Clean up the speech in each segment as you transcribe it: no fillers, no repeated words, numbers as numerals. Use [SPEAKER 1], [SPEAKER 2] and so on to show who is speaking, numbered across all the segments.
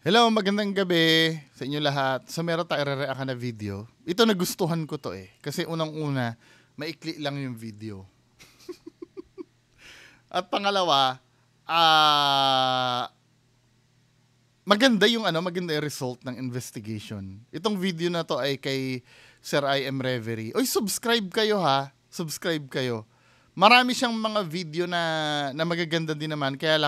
[SPEAKER 1] Hello, magandang gabi sa inyo lahat. So meron tayo re-react na video. Ito nagustuhan ko to kasi unang-una, maikli lang yung video. At pangalawa, maganda yung maganda yung result ng investigation. Itong video na to ay kay Sir I.M. Reverie. Oy, subscribe kayo ha. Subscribe kayo. Marami siyang mga video na magaganda din naman, kaya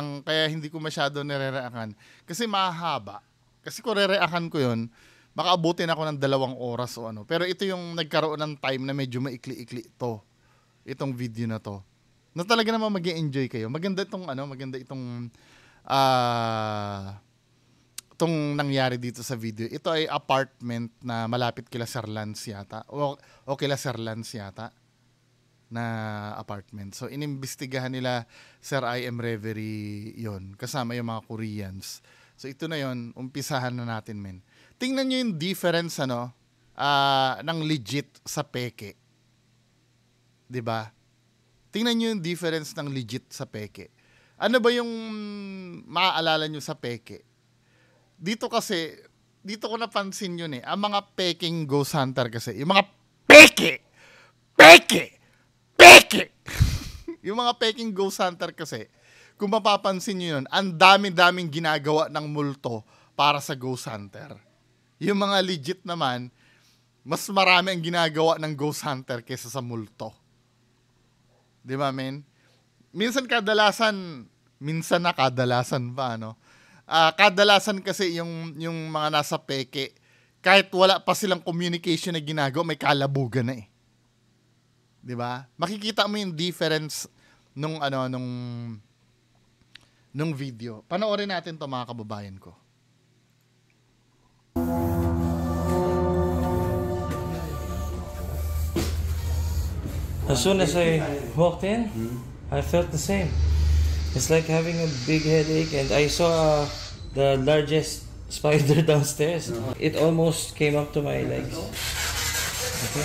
[SPEAKER 1] hindi ko masyado nire-reactan kasi mahaba. Kasi kung re-reactan ko 'yon, baka abutin ako ng 2 oras o ano. Pero ito yung nagkaroon ng time na medyo maikli-ikli itong video na to. Na talaga naman mag-enjoy kayo. Maganda itong itong nangyari dito sa video. Ito ay apartment na malapit kila Sir Lance yata o kila Sir Lance yata na apartment. So, inimbestigahan nila Sir I.M. Reverie yon kasama yung mga Koreans. So, ito na yon, umpisahan na natin, men. Tingnan nyo yung difference, ng legit sa peke. 'Di ba? Tingnan nyo yung difference ng legit sa peke. Ano ba yung maaalala nyo sa peke? Dito ko napansin yun ang mga peking ghost hunter kasi, yung mga peke! Yung mga peking ghost hunter kasi, kung mapapansin nyo yun, ang dami-daming ginagawa ng multo para sa ghost hunter. Yung mga legit naman, mas marami ang ginagawa ng ghost hunter kaysa sa multo. Di ba, men? Minsan kadalasan kasi yung mga nasa peke, kahit wala pa silang communication na ginagawa, may kalabugan na 'Di ba? Makikita mo yung difference nung video. Panoorin natin 'to, mga kababayan ko.
[SPEAKER 2] As soon as I walked in, I felt the same. It's like having a big headache, and I saw the largest spider downstairs. It almost came up to my legs. Okay.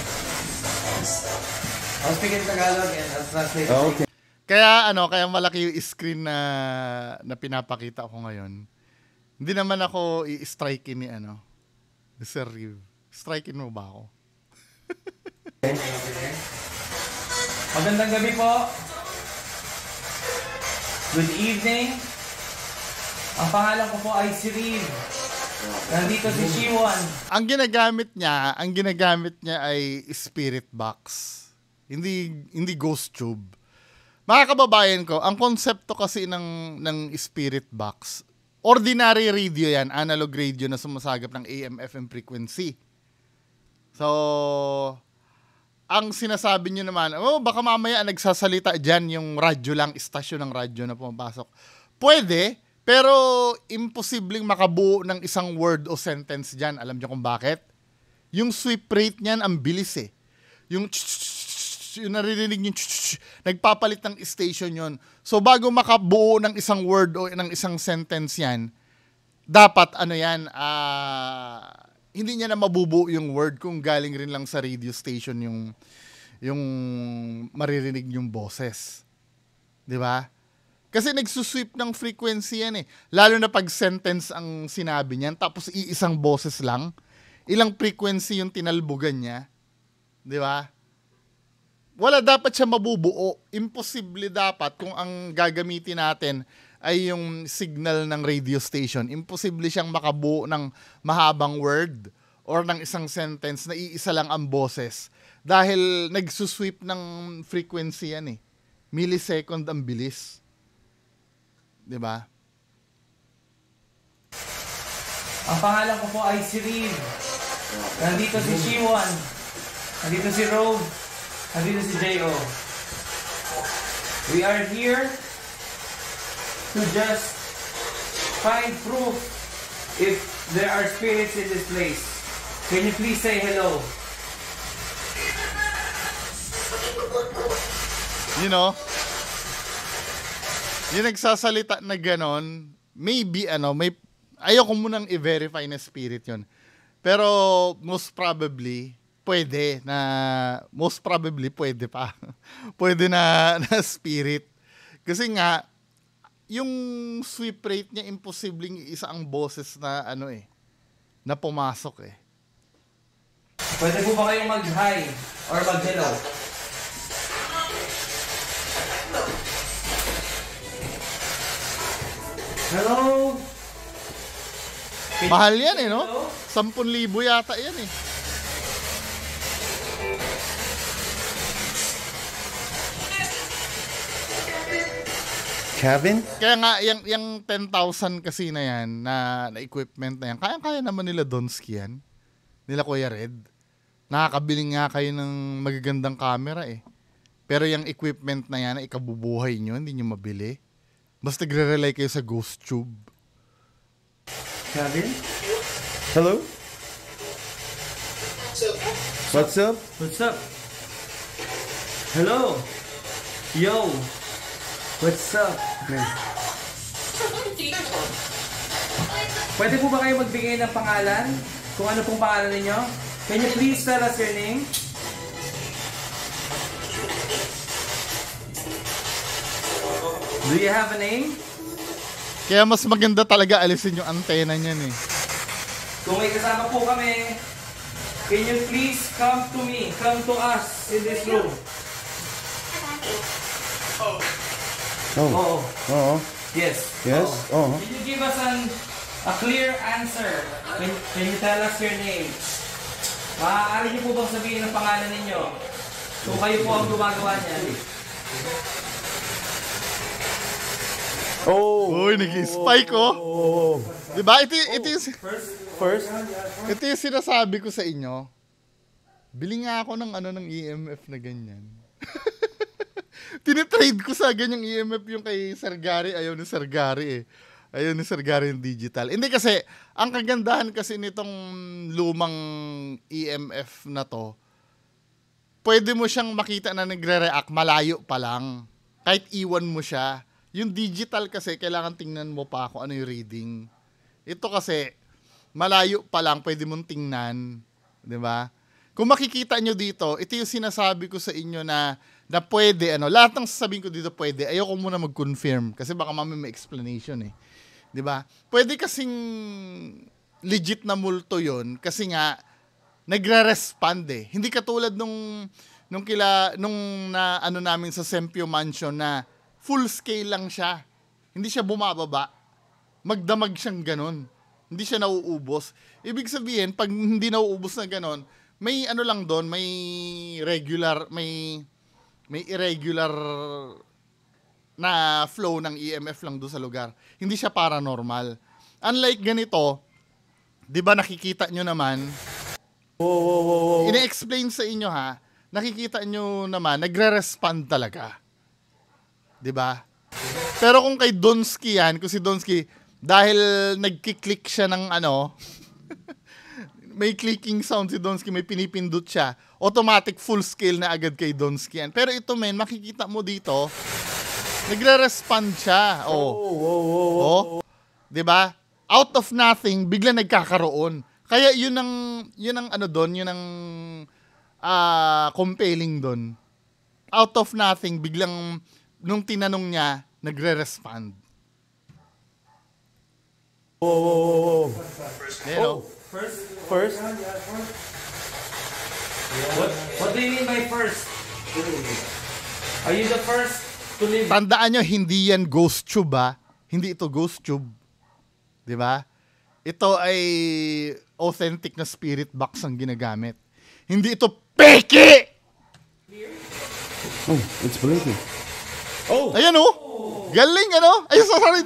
[SPEAKER 3] I'll speak in Tagalog and I'll translate.
[SPEAKER 1] Okay. Kaya malaki yung screen na pinapakita ko ngayon. Hindi naman ako i-strike ni Sir Riv. Strike-in mo ba ako?
[SPEAKER 2] Magandang gabi po. Good evening. Ang pangalan ko po ay si Riv. Nandito si Shiwan.
[SPEAKER 1] Ang ginagamit niya ay spirit box. Hindi ghost tube. Mga kababayan ko, ang konsepto kasi ng spirit box, ordinary radio yan, analog radio na sumasagap ng AM, FM frequency. So, ang sinasabi nyo naman, baka mamaya nagsasalita dyan yung radyo lang, istasyon ng radyo na pumapasok. Pwede, pero imposibleng makabuo ng isang word o sentence dyan. Alam nyo kung bakit? Yung sweep rate niyan, ang bilis Yung naririnig yung nagpapalit ng station yon. So, bago makabuo ng isang word o ng isang sentence yan, dapat hindi niya na mabubuo yung word kung galing rin lang sa radio station yung maririnig yung boses. 'Di ba? Kasi nagsusweep ng frequency yan Lalo na pag sentence ang sinabi niyan, tapos iisang boses lang, ilang frequency yung tinalbugan niya. 'Di ba? Wala dapat siya mabubuo. Imposible dapat kung ang gagamitin natin ay yung signal ng radio station. Imposible siyang makabuo ng mahabang word or ng isang sentence na iisa lang ang boses. Dahil nagsusweep ng frequency yan Millisecond ang bilis. 'Di ba?
[SPEAKER 2] Ang pangalan ko po ay si Riv. Nandito si Shiwan. Nandito si Rogue. Nandito si J.O. We are here to just find proof if there are spirits in this place. Can you please say hello?
[SPEAKER 1] Yung nagsasalita na ganon, maybe ayoko munang i-verify na spirit yon. Pero most probably pwede pa. Pwede na spirit. Kasi nga yung sweep rate niya, imposibleng isa ang boses na ano na pumasok
[SPEAKER 3] Pwede po ba kayong mag-hi or mag-hello? Hello?
[SPEAKER 1] Mahal yan no? 10,000 yata yan
[SPEAKER 4] Kevin?
[SPEAKER 1] Kaya nga, yung 10,000 kasi na yan, na equipment na yan, kaya naman nila Donsky yan. Nila Kuya Red. Nakakabili nga kayo ng magagandang camera Pero yung equipment na yan, na ikabubuhay nyo, hindi nyo mabili. Basta nagre-rely kayo sa ghost tube.
[SPEAKER 3] Kevin?
[SPEAKER 4] Hello? What's up?
[SPEAKER 3] What's up? Hello? Yo? What's up? Pwede po ba kayo magbigay ng pangalan? Kung ano pong pangalan ninyo? Can you please tell us your name? Do you have a name?
[SPEAKER 1] Kaya mas maganda talaga alisin yung antena niyan
[SPEAKER 3] Kung may kasama po kami, can you please come to me, come to us in this room?
[SPEAKER 4] Oh.
[SPEAKER 3] Yes.
[SPEAKER 4] Yes? Oh.
[SPEAKER 3] Can you give us a clear answer? Can you tell us your name? Maaari niyo po bang sabihin ang pangalan ninyo? Kung kayo po ang gumagawa niyan.
[SPEAKER 1] Uy, nag-spike Diba? Ito yung sinasabi ko sa inyo. Bili nga ako ng ng EMF na ganyan. Tinitrade ko sa ganyang EMF yung kay Sir Gary. Ayaw ni Sir Gary Ayaw ni Sir Gary yung digital. Hindi kasi, ang kagandahan kasi nitong lumang EMF na to, pwede mo siyang makita na nagre-react malayo pa lang. Kahit iwan mo siya. Yung digital kasi, kailangan tingnan mo pa kung ano yung reading. Ito kasi, malayo pa lang, pwede mong tingnan. Diba? Kung makikita nyo dito, ito yung sinasabi ko sa inyo na pwede, lahat ng sasabihin ko dito pwede. Ayoko muna mag-confirm kasi baka may explanation 'Di ba? Pwede kasing legit na multo 'yon kasi nga nagre-respond Hindi katulad nung na namin sa Sempio Mansion na full scale lang siya. Hindi siya bumababa. Magdamag siyang ganon. Hindi siya nauubos. Ibig sabihin, pag hindi nauubos na ganon, may lang doon, may irregular na flow ng EMF lang doon sa lugar. Hindi siya paranormal. Unlike ganito, 'di ba nakikita nyo naman, ine-explain sa inyo nakikita nyo naman, nagre-respond talaga. 'Di ba? Pero kung kay Donsky yan, kung si Donsky, dahil nagki-click siya ng may clicking sound si Donsky, may pinipindot siya, automatic full scale na agad kay Donsky yan. Pero ito makikita mo dito, nagre-respond siya. Diba? Out of nothing, bigla nagkakaroon. Kaya yun ang compelling doon. Out of nothing, biglang nung tinanong niya, nagre-respond.
[SPEAKER 4] First?
[SPEAKER 3] What do you mean by first? Are you the first to live?
[SPEAKER 1] Tandaan nyo, hindi yan ghost tube Hindi ito ghost tube. Diba? Ito ay authentic na spirit box ang ginagamit. Hindi ito peke!
[SPEAKER 4] Oh, it's blinking.
[SPEAKER 1] Ayan Galing Ay, sorry,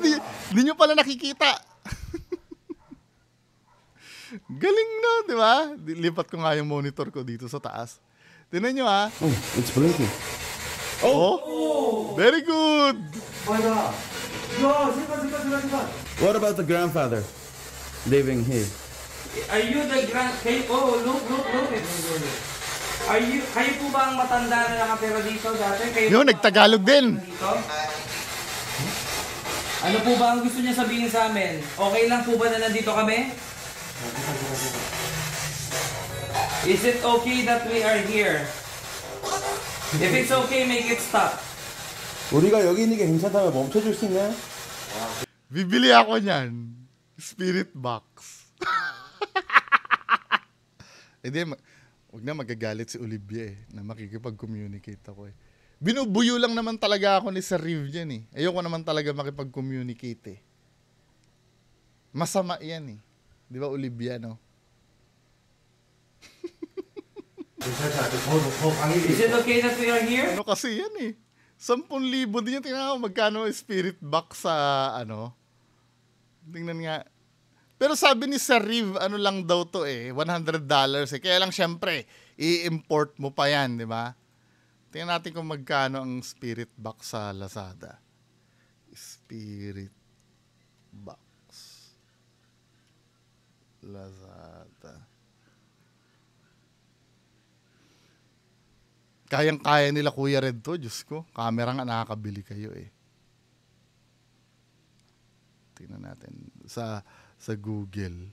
[SPEAKER 1] hindi nyo pala nakikita. Galing di ba? Lipat ko nga yung monitor ko dito sa taas. Tingnan nyo
[SPEAKER 4] Oh, it's blinking.
[SPEAKER 1] Very good!
[SPEAKER 4] What about the grandfather living here?
[SPEAKER 3] Are you the look. Kayo po ba ang matanda na nakatira dito dati?
[SPEAKER 1] Yun, nagtagalog din.
[SPEAKER 3] Dito? Ano po ba ang gusto niya sabihin sa amin? Okay lang po ba na nandito kami? Is it okay that we are here? If it's okay, make it stop.
[SPEAKER 4] 우리가 여기 있는 게 괜찮다면 멈춰줄 수 있나요?
[SPEAKER 1] Bibili ako niyan. Spirit box. Huwag na magagalit si Olivia na makikipag-communicate ako eh. Binubuyo lang naman talaga ako ni Sir Riv dyan eh. Ayoko naman talaga makipag-communicate eh. Masama yan eh. Di ba Olivia, no?
[SPEAKER 3] Is it okay that we are here?
[SPEAKER 1] Ano kasi yan eh. 10,000 din yung tingnan ko magkano spirit box sa ano. Tingnan nga. Pero sabi ni Sir Riv, ano lang daw to eh, $100 eh. Kaya lang syempre, i-import mo pa yan, di ba? Tingnan natin kung magkano ang spirit box sa Lazada. Spirit box. Lazada. Kayang-kaya nila Kuya Red to, Diyos ko. Camera nga nakakabili kayo eh. Tingnan natin sa Google.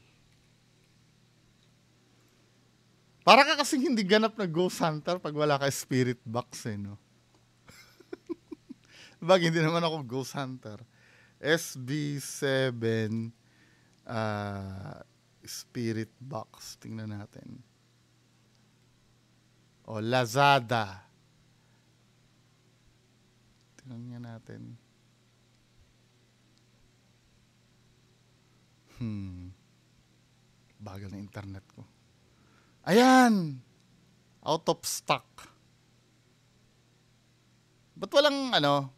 [SPEAKER 1] Para ka kasing hindi ganap na ghost hunter pag wala ka spirit box eh, no? Bag, hindi naman ako ghost hunter. SB7 spirit box. Tingnan natin. O, Lazada. Tingnan nga natin. Bagal na internet ko. Ayan! Out of stock. Ba't walang ano?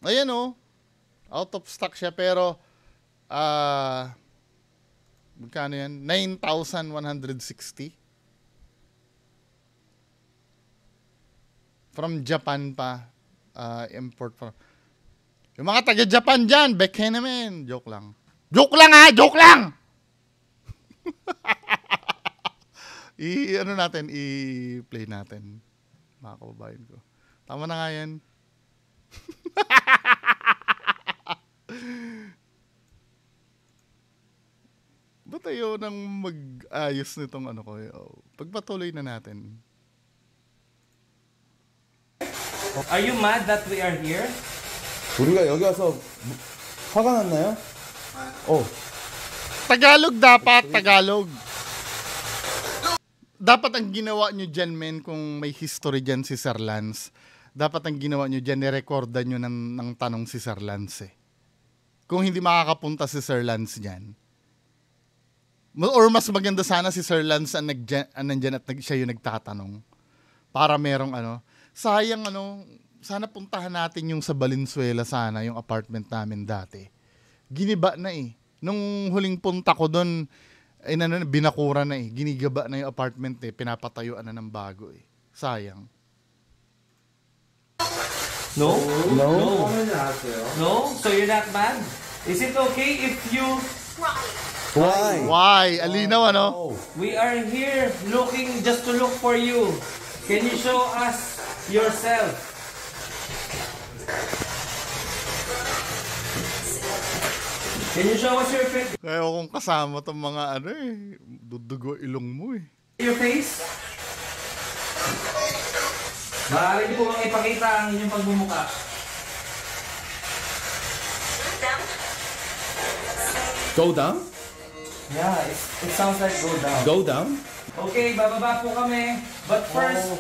[SPEAKER 1] Ayan o. Out of stock siya pero magkano yan? 9,160. From Japan pa. Import from. Yung mga taga-Japan dyan, Beckham naman. Joke lang. Joke lang ha! Joke lang! Ano natin, i-play natin. Mga kababayan ko. Tama na nga yan. Ba't ayaw nang mag-ayos nitong ano ko? Pagpatuloy na natin.
[SPEAKER 3] Are you mad that we are here?
[SPEAKER 4] 우리가 여기 와서 화가 났나요?
[SPEAKER 1] Tagalog dapat, Tagalog. Dapat ang ginawa nyo dyan, men, kung may history dyan si Sir Lance, dapat ang ginawa nyo dyan, nirekordan nyo ng tanong si Sir Lance eh. Kung hindi makakapunta si Sir Lance dyan. Or mas maganda sana si Sir Lance ang nandyan at siya yung nagtatanong. Para merong ano. Sayang ano, sana puntahan natin yung sa Valenzuela sana, yung apartment namin dati. Giniba na eh. Nung huling punta ko doon, binakura na eh. Ginigaba na yung apartment eh. Pinapatayuan na ng bago eh. Sayang.
[SPEAKER 3] No?
[SPEAKER 4] No.
[SPEAKER 3] No? So you're not mad? Is it okay if you...
[SPEAKER 4] Why?
[SPEAKER 1] Why? Alinaw ano?
[SPEAKER 3] We are here looking just to look for you. Can you show us yourself? Can you show us your face?
[SPEAKER 1] Kaya kung kasama tong mga ano eh, dudugo ilong mo eh.
[SPEAKER 3] Your face? Maaari niyo po bang ipakita ang inyong pagmumukha?
[SPEAKER 4] Go down?
[SPEAKER 3] Yeah, it sounds like go down.
[SPEAKER 4] Go down?
[SPEAKER 3] Okay, bababa po kami. But first,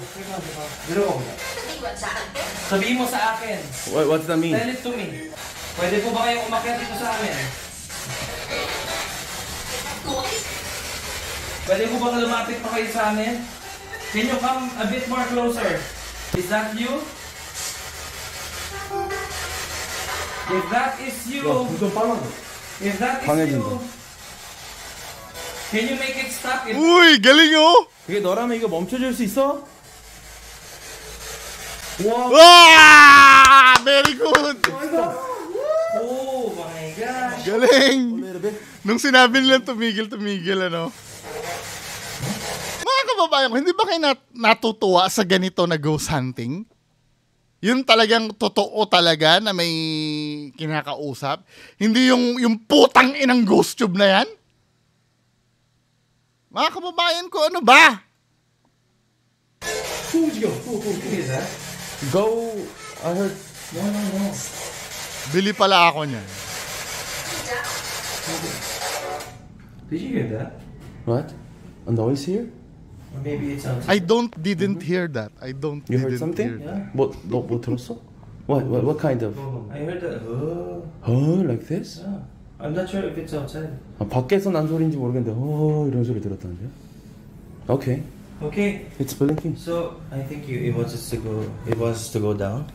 [SPEAKER 3] sabihin mo sa akin.
[SPEAKER 4] What does that mean?
[SPEAKER 3] Tell it to me. Pwede po ba kayong umakyat dito sa amin? Pwede po bang lumapit pa kayo sa amin? Can you come a bit more closer? Is that you? If that is you, if that is you, can you make it stop?
[SPEAKER 1] Uy, galing oh!
[SPEAKER 4] 그게 너라면 이거 멈춰줄 수 있어?
[SPEAKER 1] Wow! Very good!
[SPEAKER 3] Oh my gosh!
[SPEAKER 1] Galing!
[SPEAKER 4] A little bit.
[SPEAKER 1] Nung sinabi nila tumigil, ano? Mga kababayan ko, hindi ba kayo natutuwa sa ganito na ghost hunting? Yun talagang totoo talaga na may kinakausap. Hindi yung putang inang ghost tube na yan. Mga kababayan ko, ano ba?
[SPEAKER 4] Go. I heard.
[SPEAKER 3] No.
[SPEAKER 1] Bili pala ako niyan.
[SPEAKER 3] Did you hear that?
[SPEAKER 4] What? A noise here?
[SPEAKER 3] Or maybe it's outside.
[SPEAKER 1] I didn't hear that. I don't
[SPEAKER 4] You heard
[SPEAKER 1] didn't
[SPEAKER 4] something?
[SPEAKER 1] hear that.
[SPEAKER 3] Yeah.
[SPEAKER 4] 뭐 들었어? What kind of?
[SPEAKER 3] I heard that.
[SPEAKER 4] Like this?
[SPEAKER 3] Yeah. I'm not sure if it's outside.
[SPEAKER 4] 아, 밖에서 난 소리인지 모르겠는데 이런 소리 들었다는데요? Okay.
[SPEAKER 3] Okay.
[SPEAKER 4] It's blinking.
[SPEAKER 3] So I think it wants us to go. It wants us to go down.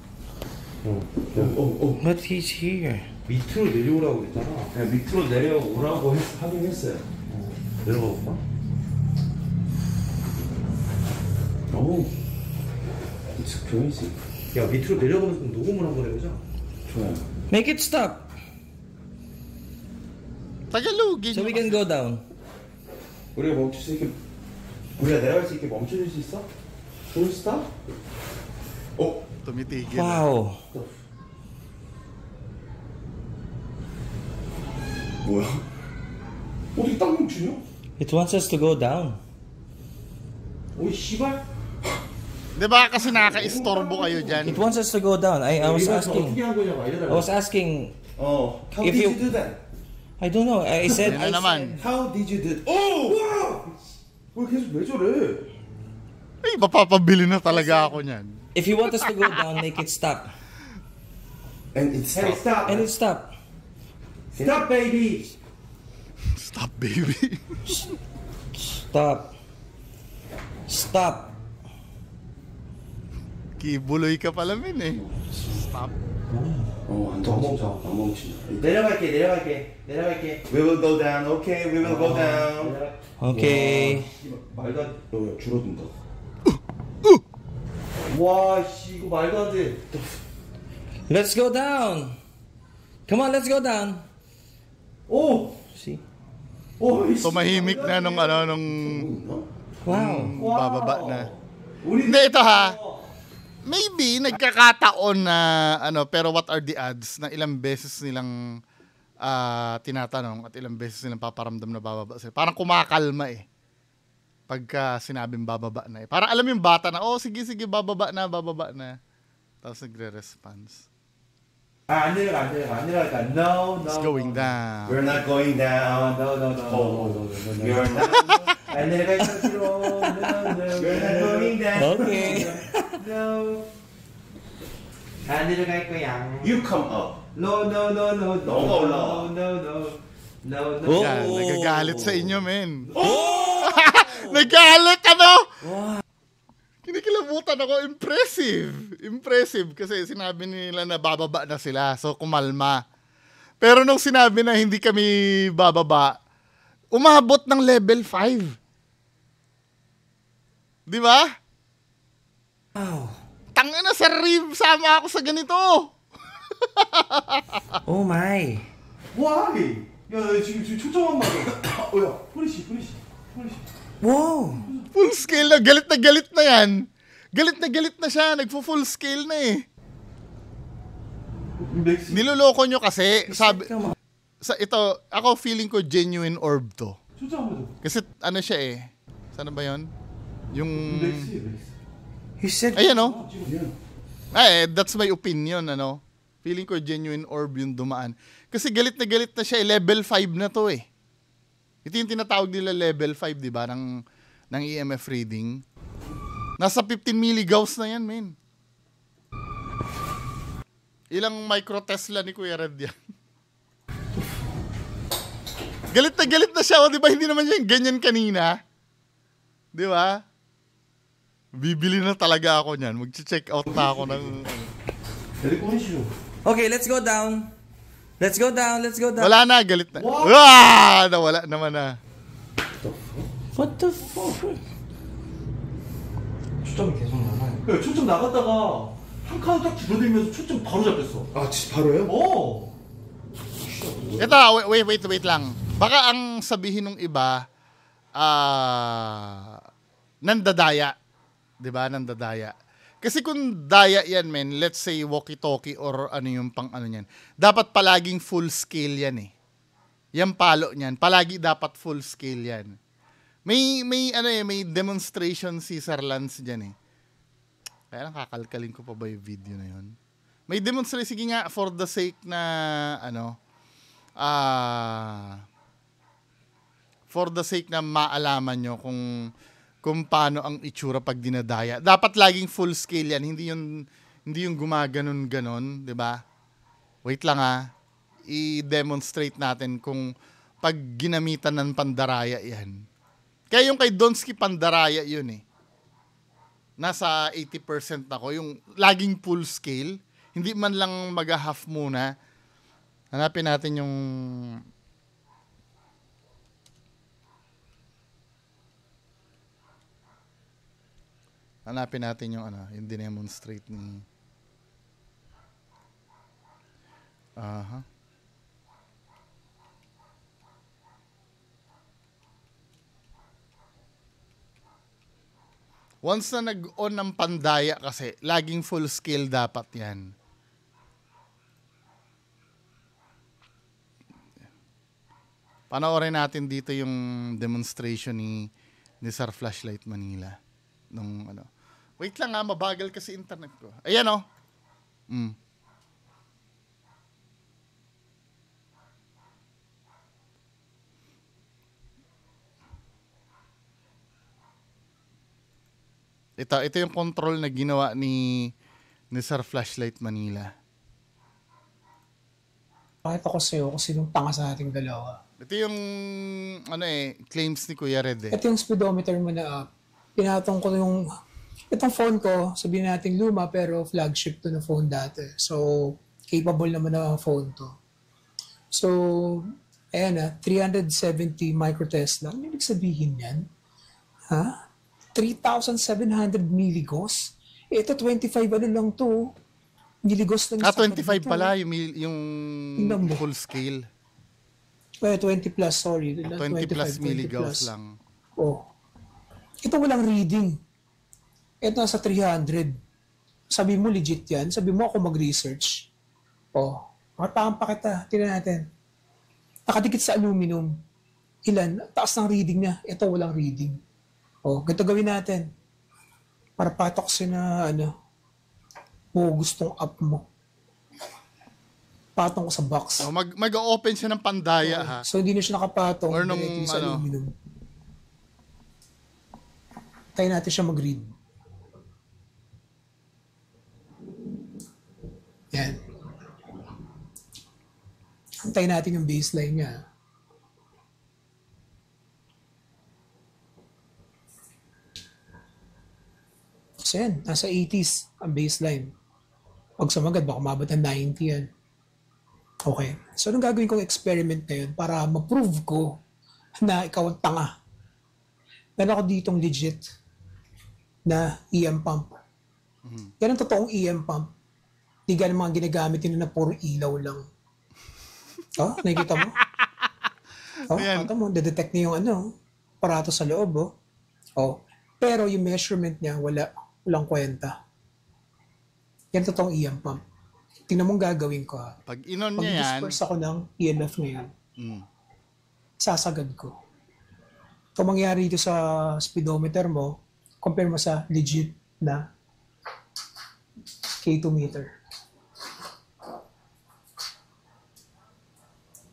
[SPEAKER 2] But he's here.
[SPEAKER 5] 밑으로 내려오라고 했잖아.
[SPEAKER 3] 네, 밑으로 내려오라고
[SPEAKER 5] 하긴 했어요. 내려가 볼까?
[SPEAKER 4] Oh. It's crazy.
[SPEAKER 5] 야, 밑으로 내려가면서 녹음을 한번 해보자.
[SPEAKER 4] 좋아요.
[SPEAKER 2] Make it stop
[SPEAKER 1] Tagalogin.
[SPEAKER 2] so we can go down.
[SPEAKER 4] 우리가 멈출 수 있게 우리가 내려갈 수 있게 멈춰줄 수 있어? Full stop?
[SPEAKER 1] Tumitigil.
[SPEAKER 2] Wow.
[SPEAKER 4] 뭐야? 어떻게 딱 멈추냐?
[SPEAKER 2] It wants us to go down.
[SPEAKER 5] 오이 씨발.
[SPEAKER 1] Di ba kasi nakaka-istorbo kayo dyan?
[SPEAKER 2] It wants us to go down. I was
[SPEAKER 5] 어떻게
[SPEAKER 2] asking.
[SPEAKER 5] 한 거냐고
[SPEAKER 2] I
[SPEAKER 5] 알려달라.
[SPEAKER 2] was asking.
[SPEAKER 4] How
[SPEAKER 2] If
[SPEAKER 4] did
[SPEAKER 2] you-
[SPEAKER 4] you do that?
[SPEAKER 2] I don't know. I said.
[SPEAKER 1] Yan na naman.
[SPEAKER 4] How did you do that? 와! 왜 계속 왜 저래?
[SPEAKER 1] Ay, mapapabili na talaga ako niyan.
[SPEAKER 2] If you want us to go down, make it stop.
[SPEAKER 4] And it's
[SPEAKER 5] Hey, stop.
[SPEAKER 2] And it stop.
[SPEAKER 5] Stop, baby.
[SPEAKER 1] Stop, baby.
[SPEAKER 2] Stop. Stop.
[SPEAKER 1] Kibuloy ka pala, min eh. Stop.
[SPEAKER 4] 안 멈춘다.
[SPEAKER 5] 내려갈게.
[SPEAKER 4] We will go down. Okay, we will go down.
[SPEAKER 2] Okay.
[SPEAKER 5] 말도 안.
[SPEAKER 4] 야, 줄어든다.
[SPEAKER 5] 와, 씨, 이거 말도 안 돼.
[SPEAKER 2] Let's go down. Come on, let's go down.
[SPEAKER 5] 오,
[SPEAKER 2] See?
[SPEAKER 5] 오, 이 씨.
[SPEAKER 1] Tumahimik na nung
[SPEAKER 2] Wow.
[SPEAKER 1] bababa na.
[SPEAKER 5] 우리
[SPEAKER 1] Hindi, ito ha. Maybe, nagkakataon na, pero what are the odds na ilang beses nilang tinatanong at ilang beses nilang paparamdam na bababa sila. Parang kumakalma eh. Pagka sinabing bababa na eh. Parang alam yung bata na, sige, bababa na. Tapos nagre-response.
[SPEAKER 5] 안 내려가. No.
[SPEAKER 1] It's going down.
[SPEAKER 4] We're not going down.
[SPEAKER 5] No.
[SPEAKER 4] You're not.
[SPEAKER 5] 안 내려갈 거지로. No.
[SPEAKER 4] We're not going down.
[SPEAKER 2] Okay.
[SPEAKER 5] No. 안 내려갈 거야.
[SPEAKER 4] You come up.
[SPEAKER 5] No.
[SPEAKER 4] 너가 올라와.
[SPEAKER 5] No.
[SPEAKER 2] Oh.
[SPEAKER 1] Yan, nagagalit sa inyo, men. Nagalit, Kinikilabutan ako. Impressive. Kasi sinabi nila na bababa na sila. So, kumalma. Pero nung sinabi na hindi kami bababa, umabot ng level 5. Di ba?
[SPEAKER 2] Wow.
[SPEAKER 1] Tangina, Sir Reeve, sama ako sa ganito.
[SPEAKER 2] Oh my.
[SPEAKER 5] Why? 야, 지금 초점만 맞아. 야, 프리시.
[SPEAKER 2] Whoa.
[SPEAKER 1] Full scale na. Galit na yan. Galit na siya. Nagpo-full scale na eh.
[SPEAKER 5] 맥스.
[SPEAKER 1] Niloloko nyo kasi. Sabi,
[SPEAKER 2] Come on.
[SPEAKER 1] ito, ako feeling ko genuine orb to.
[SPEAKER 5] 초점 맞아.
[SPEAKER 1] Kasi ano siya eh. Sana ba yun? Yung...
[SPEAKER 5] 맥스.
[SPEAKER 2] You said.
[SPEAKER 1] Ayan o. That's my opinion, Feeling ko genuine orb yung dumaan. Kasi galit na siya eh. Level 5 na to eh. Ito yung tinatawag nila level 5, di ba? Ng EMF reading. Nasa 15 milligauss na yan, men. Ilang microtesla ni Kuya Red yan. Galit na siya, di ba? Hindi naman siya yung ganyan kanina. Di ba? Bibili na talaga ako niyan. Mag-check out na ako ng...
[SPEAKER 2] Okay, let's go down. Let's go down.
[SPEAKER 1] Wala na, galit na. Nawala naman na.
[SPEAKER 2] What the fuck?
[SPEAKER 5] 초점이 계속 나가요. 야, 초점 나갔다가 한 칸 딱 줄어들면서 초점 바로 잡혔어.
[SPEAKER 4] 아, 진짜 바로요?
[SPEAKER 1] Ito, wait lang. Baka ang sabihin ng iba, nandadaya. Diba? Nandadaya. Kasi kung daya yan, men, let's say walkie-talkie or ano yung pang ano yan, dapat palaging full scale yan eh. Yan palo niyan, palagi dapat full scale yan. May demonstration si Sir Lance dyan eh. Kaya lang kakalkalin ko pa ba yung video na yun? May demonstration, sige nga, for the sake na, for the sake na maalaman nyo kung paano ang itsura pag dinadaya. Dapat laging full scale yan, hindi yung gumaganon-ganon, 'di ba? Wait lang i-demonstrate natin kung pag ginamitan ng pandaraya yan. Kaya yung kay Donsky pandaraya yun eh. Nasa 80% ako, yung laging full scale, hindi man lang mag-half muna. Hanapin natin yung yung dinemonstrate ni Once na nag-on ng pandaya kasi, laging full scale dapat yan. Panoorin natin dito yung demonstration ni Sir Flashlight Manila. Wait lang mabagal kasi internet ko. Ayan Ito yung control na ginawa ni Sir Flashlight Manila.
[SPEAKER 6] Pakita ko sa'yo kung sinong tanga sa ating dalawa.
[SPEAKER 1] Ito yung claims ni Kuya Red
[SPEAKER 6] Ito yung speedometer mo na pinatong ko itong phone ko, sabihin natin luma pero flagship to na phone dati. So, capable naman na phone to. So, ayan 370 microtesla. Ano ibig sabihin yan? 3,700 milligauss. Ito 25 lang to. Milligauss lang.
[SPEAKER 1] 25 pala yung full scale.
[SPEAKER 6] 20 plus, sorry.
[SPEAKER 1] 20 plus milligauss lang.
[SPEAKER 6] Ito walang reading. Ito nasa 300. Sabi mo legit yan. Sabi mo ako mag-research. Matakan pa kita. Tingnan natin. Nakadikit sa aluminum. Ilan? Taas ng reading niya. Ito walang reading. Ganito gawin natin. Para patok siya na gustong up mo. Patong ko sa box.
[SPEAKER 1] Mag-open siya ng pandaya
[SPEAKER 6] So hindi na siya nakapatong.
[SPEAKER 1] Or nung
[SPEAKER 6] sa aluminum. Tayo natin siya mag-read. Yan. Antayin natin yung baseline niya. So yan, nasa 80s ang baseline. Pag sumagad, baka umabot ng 90 yan. Okay. So anong gagawin kong experiment ngayon para ma-prove ko na ikaw ang tanga? Meron ako ditong legit na EM pump. Yan ang totoong EM pump. Hindi ganun mga ginagamit yun na puro ilaw lang. Nakikita mo? Nakikita mo, detect niya yung aparato sa loob. Pero yung measurement niya, walang kwenta. Yan totoong EM pump. Tingnan mong gagawin ko.
[SPEAKER 1] Pag inon niya yan,
[SPEAKER 6] disperse ako ng EMF ngayon. Sasagad ko. Ito mangyari dito sa speedometer mo, compare mo sa legit na K2 meter.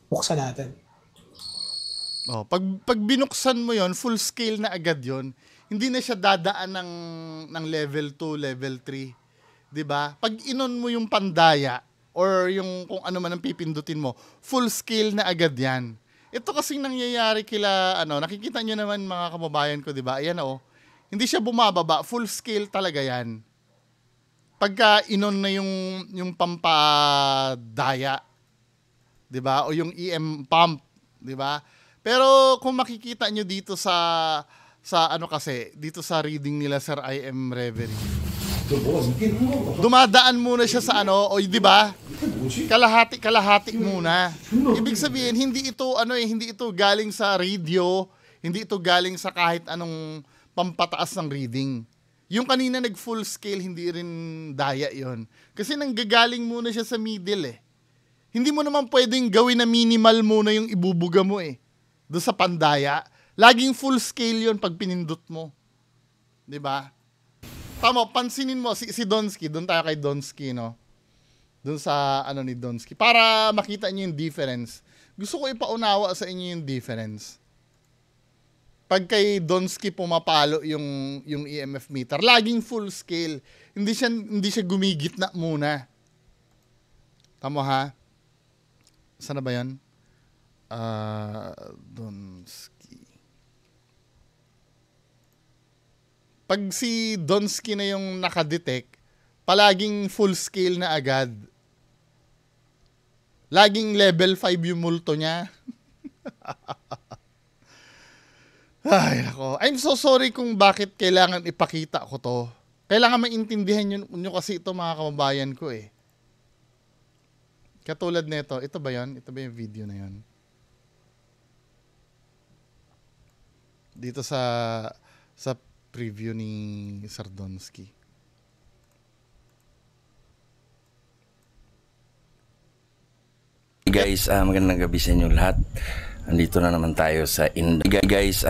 [SPEAKER 6] Buksan natin.
[SPEAKER 1] Pag binuksan mo yon, full scale na agad yon. Hindi na siya dadaan ng level 2, level 3. 'Di ba? Pag inon mo yung pandaya or yung kung ano man ang pipindutin mo, full scale na agad 'yan. Ito kasing nangyayari kila nakikita niyo naman mga kababayan ko, 'di ba? Ayan Hindi siya bumababa, full scale talaga 'yan. Pagka inon na yung pampadaya, 'di ba? O yung EM pump, 'di ba? Pero kung makikita niyo dito sa dito sa reading nila Sir IM Reverie. Dumadaan muna siya sa di ba? Kalahati muna. Ibig sabihin hindi ito galing sa radio, hindi ito galing sa kahit anong pampataas ng reading. Yung kanina nag full scale, hindi rin daya 'yon. Kasi nanggagaling muna siya sa middle . Hindi mo naman pwedeng gawin na minimal muna yung ibubuga mo doon sa pandaya. Laging full scale yon pag pinindot mo. 'Di ba? Tama, pansinin mo si Donsky, doon tayo kay Donsky, no? Doon sa ni Donsky para makita niyo yung difference. Gusto ko ipaunawa sa inyo yung difference. pag kay Donsky pumapalo yung EMF meter, laging full scale. Hindi siya gumigitna muna. Tama ha? Saan na ba 'yan? Donsky. Pag si Donsky na yung nakadetect, palaging full scale na agad. Laging level 5 yung multo niya. Ay, nako. I'm so sorry kung bakit kailangan ipakita ko to. Kailangan maintindihan nyo kasi ito mga kababayan ko eh. Katulad nito, ito ba yan? Ito ba yung video na yan? Dito sa preview ni Sardonsky.
[SPEAKER 7] Guys, magandang gabi sa inyo lahat. Andito na naman tayo sa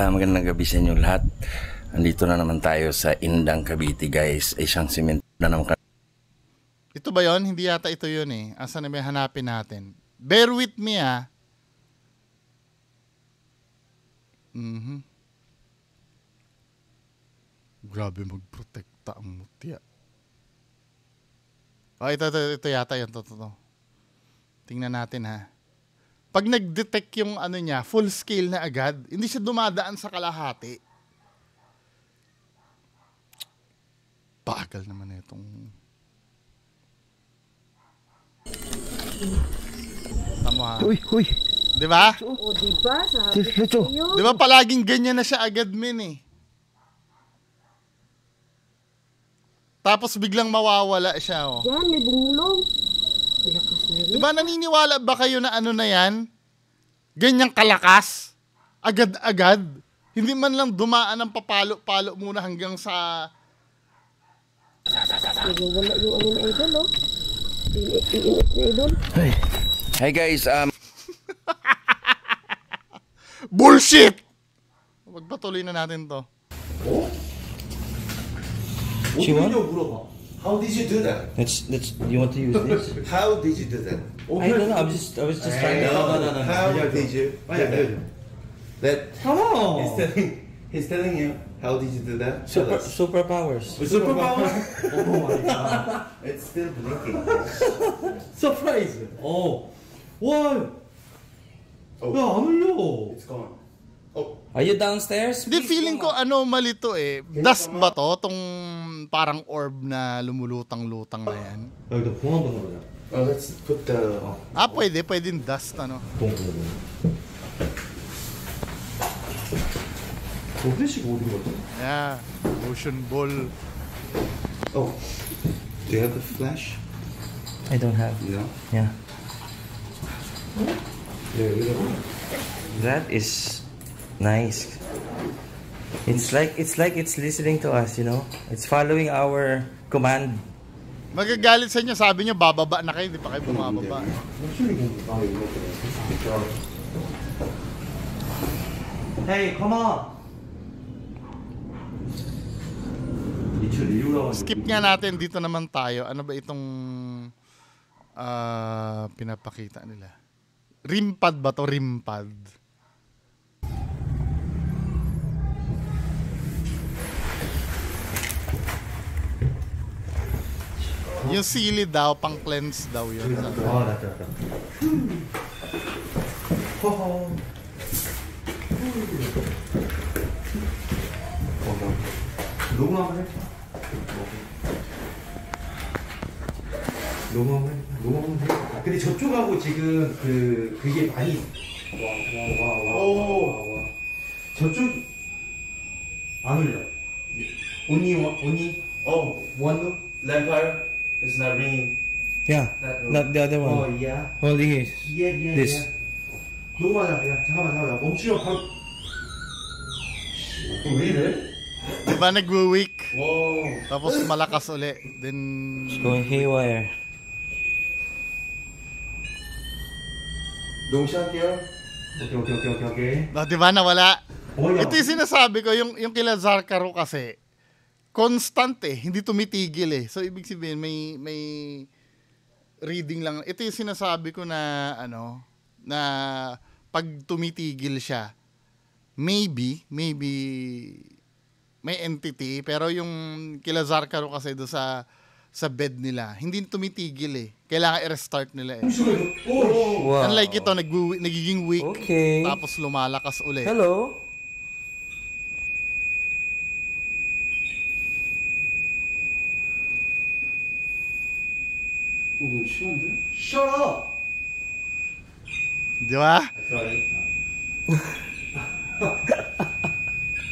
[SPEAKER 7] magandang gabi sa inyo lahat. Andito na naman tayo sa Indang, Cavite, guys. Ay siyang simento na naman.
[SPEAKER 1] Ito ba yon? Hindi yata ito yun eh. Asan na may hanapin natin? Bear with me ah. Grabe magprotekta ang mutya. Oh, ito yata yun. Ito. Tingnan natin ha. Pag nag-detect yung ano niya, full scale na agad, hindi siya dumadaan sa kalahati. Bagal naman itong... Tama ha.
[SPEAKER 7] Uy.
[SPEAKER 1] Di ba?
[SPEAKER 8] O, diba? Sabi ko sa'yo.
[SPEAKER 1] Di ba palaging ganyan na siya agad min eh. Tapos biglang mawawala siya oh.
[SPEAKER 8] Yan, may bumulong. Lakas na rin.
[SPEAKER 1] Diba naniniwala ba kayo na ano na yan? Ganyang kalakas? Agad-agad? Hindi man lang dumaan ng papalo-palo muna hanggang sa...
[SPEAKER 8] Wala yung ano na idol, oh. Iinit na idol.
[SPEAKER 7] Hey guys,
[SPEAKER 1] Bullshit! Magpatuloy na natin to.
[SPEAKER 2] She won?
[SPEAKER 4] 물어봐. How did you do that?
[SPEAKER 2] Let's. You want to use this?
[SPEAKER 4] How did you do that?
[SPEAKER 2] I don't know. I was just trying to.
[SPEAKER 4] No. How did you do that? That
[SPEAKER 5] Come on.
[SPEAKER 4] he's telling you. How did you do that? Tell us.
[SPEAKER 2] Superpowers.
[SPEAKER 4] Superpower?
[SPEAKER 5] Oh my god.
[SPEAKER 4] It's still blinking.
[SPEAKER 5] 서프라이즈. 와.
[SPEAKER 4] Oh.
[SPEAKER 5] 야, 안 울려.
[SPEAKER 4] It's gone. Oh.
[SPEAKER 2] Are you downstairs?
[SPEAKER 1] Hindi,
[SPEAKER 2] Please
[SPEAKER 1] feeling ko
[SPEAKER 2] come up.
[SPEAKER 1] anomaly to eh. Dust ba to? Tong parang orb na lumulutang-lutang na yan.
[SPEAKER 5] 야, 일단 봉 한번 넣어보자.
[SPEAKER 4] Let's put the.
[SPEAKER 1] Ah, pwedeng dust ano.
[SPEAKER 5] 봉. 플래시가 어디 갔지?
[SPEAKER 1] Yeah, ocean ball.
[SPEAKER 4] Oh. Do you have the flash?
[SPEAKER 2] I don't have.
[SPEAKER 4] No.
[SPEAKER 2] Yeah.
[SPEAKER 4] Yeah, you know.
[SPEAKER 2] That is nice. It's like it's listening to us, you know. It's following our command.
[SPEAKER 1] Magagalit sa inyo, sabi niyo bababa na kayo, hindi pa kayo bumababa.
[SPEAKER 5] Hey, come on.
[SPEAKER 1] Skip nga natin, dito naman tayo. Ano ba itong pinapakita nila? Rimpad ba to? Rimpad. Yung sili daw, pang cleanse daw yun.
[SPEAKER 5] 아, 낫다. 허허. 녹음 한번 해. 녹음 한번 해. 근데 저쪽하고 지금 그게 많이 와. 저쪽 안 울려. only one lampire is not ringing.
[SPEAKER 2] Yeah.
[SPEAKER 5] That room.
[SPEAKER 2] Not the other one.
[SPEAKER 5] yeah.
[SPEAKER 2] Only his.
[SPEAKER 5] Yeah.
[SPEAKER 2] This.
[SPEAKER 5] 녹음하자. 야, 잠깐만. 멈추려. 바로. 왜 이래?
[SPEAKER 1] Diba nagwe-weak?
[SPEAKER 5] 와.
[SPEAKER 1] Tapos malakas uli. Then,
[SPEAKER 2] It's going haywire.
[SPEAKER 4] 녹음 시작할게요.
[SPEAKER 5] 오케이.
[SPEAKER 1] diba nawala?
[SPEAKER 5] 뭐야?
[SPEAKER 1] Ito yung sinasabi ko, yung kila Zarkaro kasi, constant eh, hindi tumitigil eh. So, ibig sabihin, may reading lang. Ito yung sinasabi ko na, na pag tumitigil siya, maybe may entity, pero yung kila Zarkaro kasi do sa bed nila, hindi tumitigil eh. Kailangan i-restart nila eh.
[SPEAKER 2] Wow.
[SPEAKER 1] Unlike ito, nagiging weak,
[SPEAKER 2] Okay.
[SPEAKER 1] tapos lumalakas ulit.
[SPEAKER 2] Hello?
[SPEAKER 4] 너무 심한데?
[SPEAKER 5] Shut up!
[SPEAKER 1] Di ba?
[SPEAKER 4] Sorry.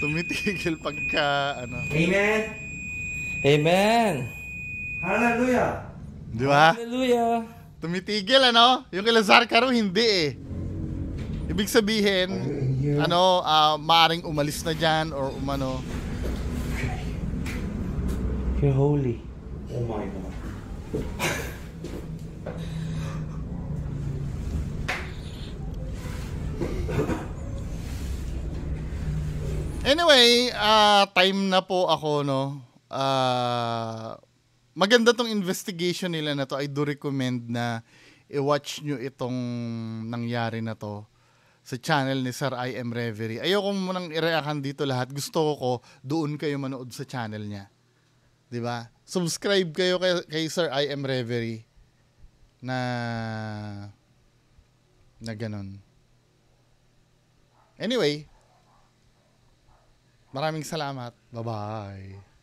[SPEAKER 1] Tumitigil pagka, ano.
[SPEAKER 5] Amen!
[SPEAKER 2] Amen.
[SPEAKER 5] Hallelujah!
[SPEAKER 1] Di ba?
[SPEAKER 2] Hallelujah.
[SPEAKER 1] Tumitigil, ano? Yung kila Zarkaro, hindi eh. Ibig sabihin, maaring umalis na dyan or umano.
[SPEAKER 2] You're holy.
[SPEAKER 5] Oh my God.
[SPEAKER 1] Anyway, time na po ako, no? Maganda tong investigation nila na to. I do recommend na i-watch nyo itong nangyari na to sa channel ni Sir I Am Reverie. Ayoko munang i-reactan dito lahat. Gusto ko doon kayo manood sa channel niya. 'Di ba? Subscribe kayo kay Sir I Am Reverie na ganun. Anyway, maraming salamat. Bye-bye.